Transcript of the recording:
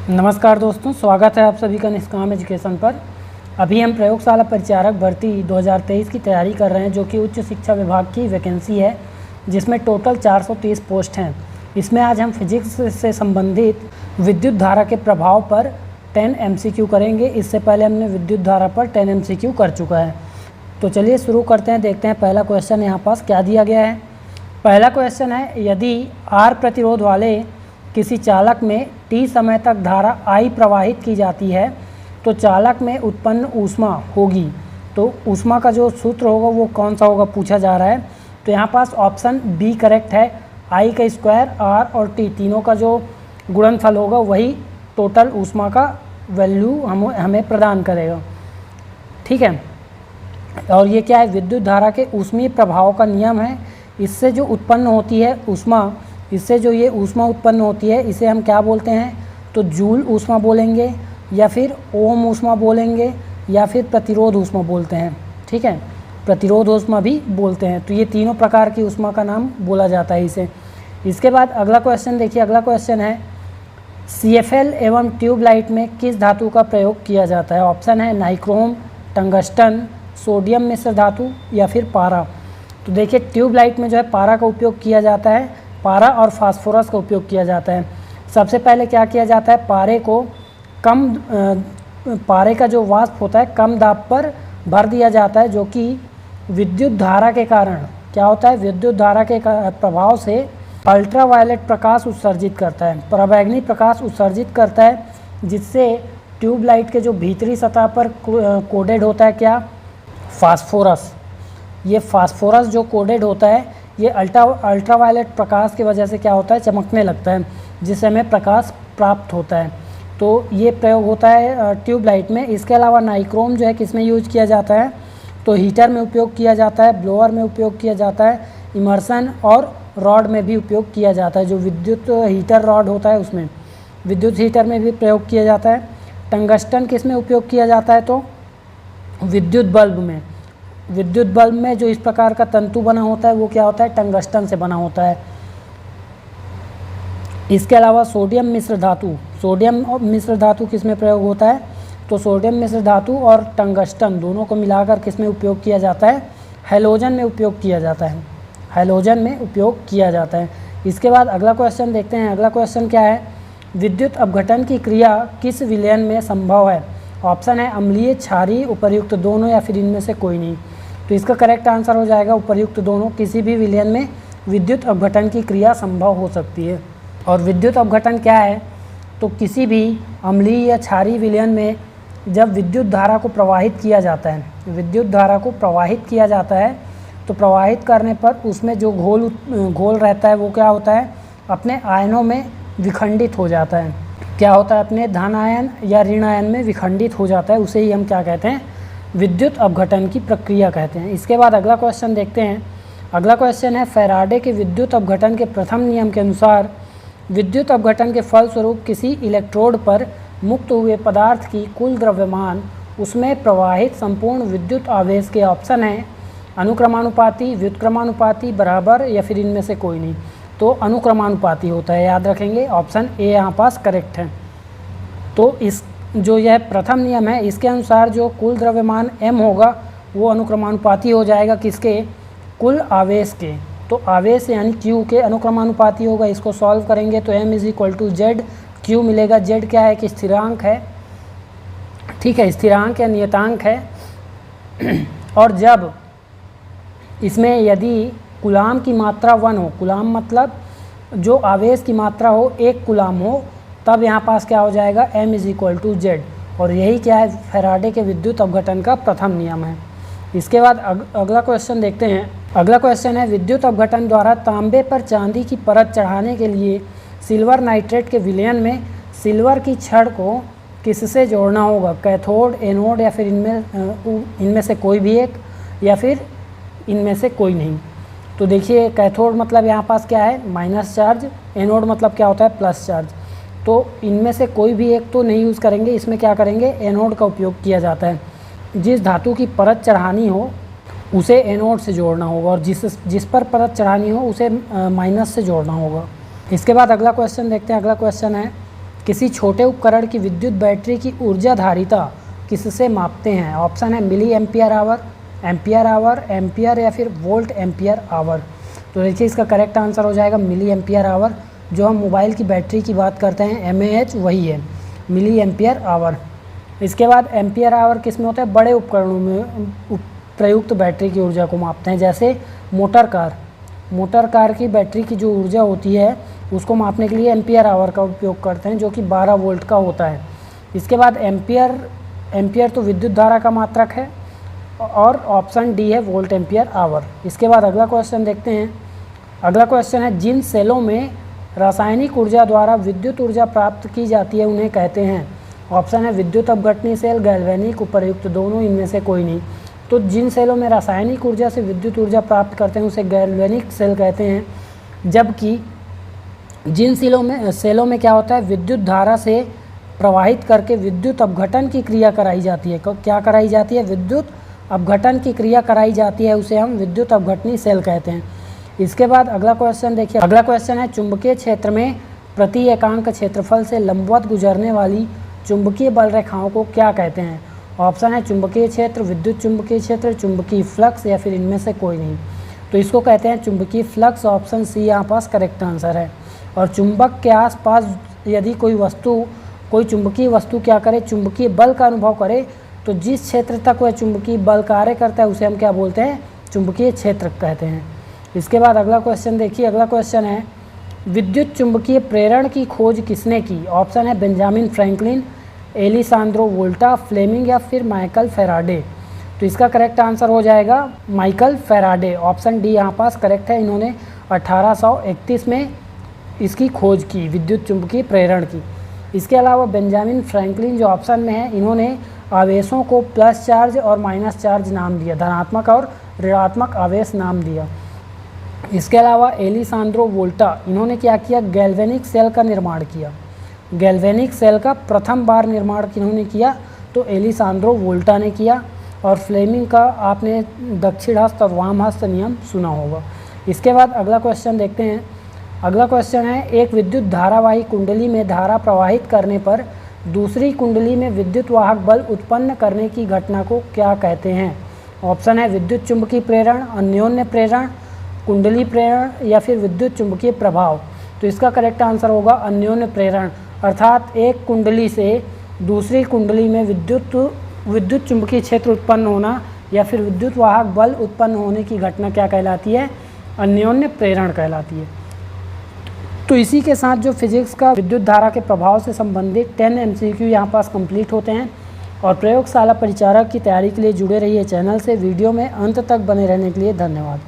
नमस्कार दोस्तों, स्वागत है आप सभी का निष्काम एजुकेशन पर। अभी हम प्रयोगशाला परिचारक भर्ती 2023 की तैयारी कर रहे हैं, जो कि उच्च शिक्षा विभाग की वैकेंसी है, जिसमें टोटल 430 पोस्ट हैं। इसमें आज हम फिजिक्स से संबंधित विद्युत धारा के प्रभाव पर 10 MCQ करेंगे। इससे पहले हमने विद्युत धारा पर 10 MCQ कर चुका है। तो चलिए शुरू करते हैं, देखते हैं पहला क्वेश्चन यहाँ पास क्या दिया गया है। पहला क्वेश्चन है, यदि R प्रतिरोध वाले किसी चालक में T समय तक धारा I प्रवाहित की जाती है तो चालक में उत्पन्न ऊष्मा होगी। तो ऊष्मा का जो सूत्र होगा वो कौन सा होगा पूछा जा रहा है। तो यहाँ पास ऑप्शन बी करेक्ट है। I का स्क्वायर, R और T तीनों का जो गुणनफल होगा वही टोटल ऊष्मा का वैल्यू हमें प्रदान करेगा। ठीक है, और ये क्या है, विद्युत धारा के ऊष्मीय प्रभाव का नियम है। इससे जो उत्पन्न होती है ऊष्मा, इससे जो ये ऊष्मा उत्पन्न होती है इसे हम क्या बोलते हैं, तो जूल ऊष्मा बोलेंगे, या फिर ओम ऊष्मा बोलेंगे, या फिर प्रतिरोध ऊष्मा बोलते हैं। ठीक है, प्रतिरोध ऊष्मा भी बोलते हैं। तो ये तीनों प्रकार की ऊष्मा का नाम बोला जाता है इसे। इसके बाद अगला क्वेश्चन देखिए। अगला क्वेश्चन है, CFL एवं ट्यूबलाइट में किस धातु का प्रयोग किया जाता है। ऑप्शन है नाइक्रोम, टंगस्टन, सोडियम मिश्र धातु या फिर पारा। तो देखिए ट्यूबलाइट में जो है पारा का उपयोग किया जाता है। पारा और फास्फोरस का उपयोग किया जाता है। सबसे पहले क्या किया जाता है, पारे का जो वाष्प होता है कम दाब पर भर दिया जाता है, जो कि विद्युत धारा के कारण क्या होता है, विद्युत धारा के प्रभाव से अल्ट्रावायलेट प्रकाश उत्सर्जित करता है, पराबैंगनी प्रकाश उत्सर्जित करता है, जिससे ट्यूबलाइट के जो भीतरी सतह पर कोडेड होता है क्या, फास्फोरस। ये फास्फोरस जो कोडेड होता है ये अल्ट्रावायलेट प्रकाश की वजह से क्या होता है, चमकने लगता है, जिससे हमें प्रकाश प्राप्त होता है। तो ये प्रयोग होता है ट्यूबलाइट में। इसके अलावा नाइक्रोम जो है किस में यूज किया जाता है, तो हीटर में उपयोग किया जाता है, ब्लोअर में उपयोग किया जाता है, इमर्सन और रॉड में भी उपयोग किया जाता है। जो विद्युत हीटर रॉड होता है उसमें, विद्युत हीटर में भी प्रयोग किया जाता है। टंगस्टन किस में उपयोग किया जाता है, तो विद्युत बल्ब में। विद्युत बल्ब में जो इस प्रकार का तंतु बना होता है वो क्या होता है, टंगस्टन से बना होता है। इसके अलावा सोडियम मिश्र धातु, सोडियम मिश्र धातु किस में प्रयोग होता है, तो सोडियम मिश्र धातु और टंगस्टन दोनों को मिलाकर किस में उपयोग किया जाता है, हैलोजन में उपयोग किया जाता है। हैलोजन में उपयोग किया जाता है। इसके बाद अगला क्वेश्चन देखते हैं। अगला क्वेश्चन क्या है, विद्युत अपघटन की क्रिया किस विलयन में संभव है। ऑप्शन है अम्लीय, क्षारीय, उपर्युक्त दोनों या फिर इनमें से कोई नहीं। तो इसका करेक्ट आंसर हो जाएगा उपर्युक्त दोनों। किसी भी विलयन में विद्युत अपघटन की क्रिया संभव हो सकती है। और विद्युत अपघटन क्या है, तो किसी भी अम्लीय या क्षारीय विलयन में जब विद्युत धारा को प्रवाहित किया जाता है, विद्युत धारा को प्रवाहित किया जाता है तो प्रवाहित करने पर उसमें जो घोल रहता है वो क्या होता है, अपने आयनों में विखंडित हो जाता है। क्या होता है, अपने धन आयन या ऋण आयन में विखंडित हो जाता है। उसे ही हम क्या कहते हैं, विद्युत अपघटन की प्रक्रिया कहते हैं। इसके बाद अगला क्वेश्चन देखते हैं। अगला क्वेश्चन है, फैराडे के विद्युत अपघटन के प्रथम नियम के अनुसार विद्युत अपघटन के फलस्वरूप किसी इलेक्ट्रोड पर मुक्त हुए पदार्थ की कुल द्रव्यमान उसमें प्रवाहित संपूर्ण विद्युत आवेश के ऑप्शन हैं अनुक्रमानुपाती, व्युत्क्रमानुपाती, बराबर या फिर इनमें से कोई नहीं। तो अनुक्रमानुपाती होता है, याद रखेंगे। ऑप्शन ए यहाँ पास करेक्ट है। तो इस जो यह प्रथम नियम है इसके अनुसार जो कुल द्रव्यमान m होगा वो अनुक्रमानुपाती हो जाएगा किसके, कुल आवेश के। तो आवेश यानी q के अनुक्रमानुपाती होगा। इसको सॉल्व करेंगे तो m = z, q मिलेगा। z क्या है कि स्थिरांक है, ठीक है, स्थिरांक या नियतांक है। और जब इसमें यदि कूलाम की मात्रा 1 हो, कूलाम मतलब जो आवेश की मात्रा हो 1 कूलाम हो, तब यहाँ पास क्या हो जाएगा, m = z। और यही क्या है, फैराडे के विद्युत अपघटन का प्रथम नियम है। इसके बाद अगला क्वेश्चन देखते हैं। अगला क्वेश्चन है, विद्युत अपघटन द्वारा तांबे पर चांदी की परत चढ़ाने के लिए सिल्वर नाइट्रेट के विलयन में सिल्वर की छड़ को किससे जोड़ना होगा, कैथोड, एनोड या फिर इनमें से कोई भी एक, या फिर इनमें से कोई नहीं। तो देखिए कैथोड मतलब यहाँ पास क्या है, माइनस चार्ज, एनोड मतलब क्या होता है, प्लस चार्ज। तो इनमें से कोई भी एक तो नहीं यूज़ करेंगे, इसमें क्या करेंगे, एनोड का उपयोग किया जाता है। जिस धातु की परत चढ़ानी हो उसे एनोड से जोड़ना होगा, और जिस पर परत चढ़ानी हो उसे माइनस से जोड़ना होगा। इसके बाद अगला क्वेश्चन देखते हैं। अगला क्वेश्चन है, किसी छोटे उपकरण की विद्युत बैटरी की ऊर्जा धारिता किससे मापते हैं? ऑप्शन है मिली एम्पियर आवर, एम्पियर या फिर वोल्ट एम्पियर आवर। तो देखिए इसका करेक्ट आंसर हो जाएगा मिली एम्पियर आवर। जो हम मोबाइल की बैटरी की बात करते हैं mAh वही है मिली एम्पियर आवर। इसके बाद एम्पियर आवर किस में होता है? बड़े उपकरणों में प्रयुक्त बैटरी की ऊर्जा को मापते हैं। जैसे मोटर कार की बैटरी की जो ऊर्जा होती है उसको मापने के लिए एम्पियर आवर का उपयोग करते हैं, जो कि 12 वोल्ट का होता है। इसके बाद एम्पियर तो विद्युत धारा का मात्रक है और ऑप्शन डी है वोल्ट एम्पियर आवर। इसके बाद अगला क्वेश्चन देखते हैं। अगला क्वेश्चन है जिन सेलों में रासायनिक ऊर्जा द्वारा विद्युत ऊर्जा प्राप्त की जाती है उन्हें कहते हैं? ऑप्शन है विद्युत अपघटनी सेल, गैल्वेनिक, उपर्युक्त दोनों, इनमें से कोई नहीं। तो जिन सेलों में रासायनिक ऊर्जा से विद्युत ऊर्जा प्राप्त करते हैं उसे गैल्वेनिक सेल कहते हैं। जबकि जिन सेलों में क्या होता है? विद्युत धारा से प्रवाहित करके विद्युत अपघटन की क्रिया कराई जाती है। क्या कराई जाती है? विद्युत अपघटन की क्रिया कराई जाती है, उसे हम विद्युत अपघटनी सेल कहते हैं। इसके बाद अगला क्वेश्चन देखिए। अगला क्वेश्चन है चुंबकीय क्षेत्र में प्रति एकांक क्षेत्रफल से लंबवत गुजरने वाली चुंबकीय बल रेखाओं को क्या कहते हैं? ऑप्शन है चुंबकीय क्षेत्र, विद्युत चुंबकीय क्षेत्र, चुंबकीय फ्लक्स या फिर इनमें से कोई नहीं। तो इसको कहते हैं चुंबकीय फ्लक्स। ऑप्शन सी यहाँ पास करेक्ट आंसर है। और चुंबक के आसपास यदि कोई चुंबकीय वस्तु क्या करे? चुंबकीय बल का अनुभव करे, तो जिस क्षेत्र तक वह चुंबकीय बल कार्य करता है उसे हम क्या बोलते हैं? चुंबकीय क्षेत्र कहते हैं। इसके बाद अगला क्वेश्चन देखिए। अगला क्वेश्चन है विद्युत चुंबकीय प्रेरण की खोज किसने की? ऑप्शन है बेंजामिन फ्रैंकलिन, एलिसांद्रो वोल्टा, फ्लेमिंग या फिर माइकल फेराडे। तो इसका करेक्ट आंसर हो जाएगा माइकल फेराडे। ऑप्शन डी यहाँ पास करेक्ट है। इन्होंने 1831 में इसकी खोज की, विद्युत चुंबकीय प्रेरण की। इसके अलावा बेंजामिन फ्रैंकलिन जो ऑप्शन में है, इन्होंने आवेशों को प्लस चार्ज और माइनस चार्ज नाम दिया, धनात्मक और ऋणात्मक आवेश नाम दिया। इसके अलावा एलिसांद्रो वोल्टा, इन्होंने क्या किया? गैल्वेनिक सेल का निर्माण किया। गैल्वेनिक सेल का प्रथम बार निर्माण किन्होंने किया? तो एलिसांद्रो वोल्टा ने किया। और फ्लेमिंग का आपने दक्षिण हस्त और वाम हस्त नियम सुना होगा। इसके बाद अगला क्वेश्चन देखते हैं। अगला क्वेश्चन है एक विद्युत धारावाही कुंडली में धारा प्रवाहित करने पर दूसरी कुंडली में विद्युत वाहक बल उत्पन्न करने की घटना को क्या कहते हैं? ऑप्शन है विद्युत चुंबकीय प्रेरण, अन्योन्य प्रेरण, कुंडली प्रेरण या फिर विद्युत चुंबकीय प्रभाव। तो इसका करेक्ट आंसर होगा अन्योन्य प्रेरण। अर्थात एक कुंडली से दूसरी कुंडली में विद्युत चुंबकीय क्षेत्र उत्पन्न होना या फिर विद्युत वाहक बल उत्पन्न होने की घटना क्या कहलाती है? अन्योन्य प्रेरण कहलाती है। तो इसी के साथ जो फिजिक्स का विद्युत धारा के प्रभाव से संबंधित 10 MCQ यहाँ पास कंप्लीट होते हैं। और प्रयोगशाला परिचारक की तैयारी के लिए जुड़े रहिए चैनल से। वीडियो में अंत तक बने रहने के लिए धन्यवाद।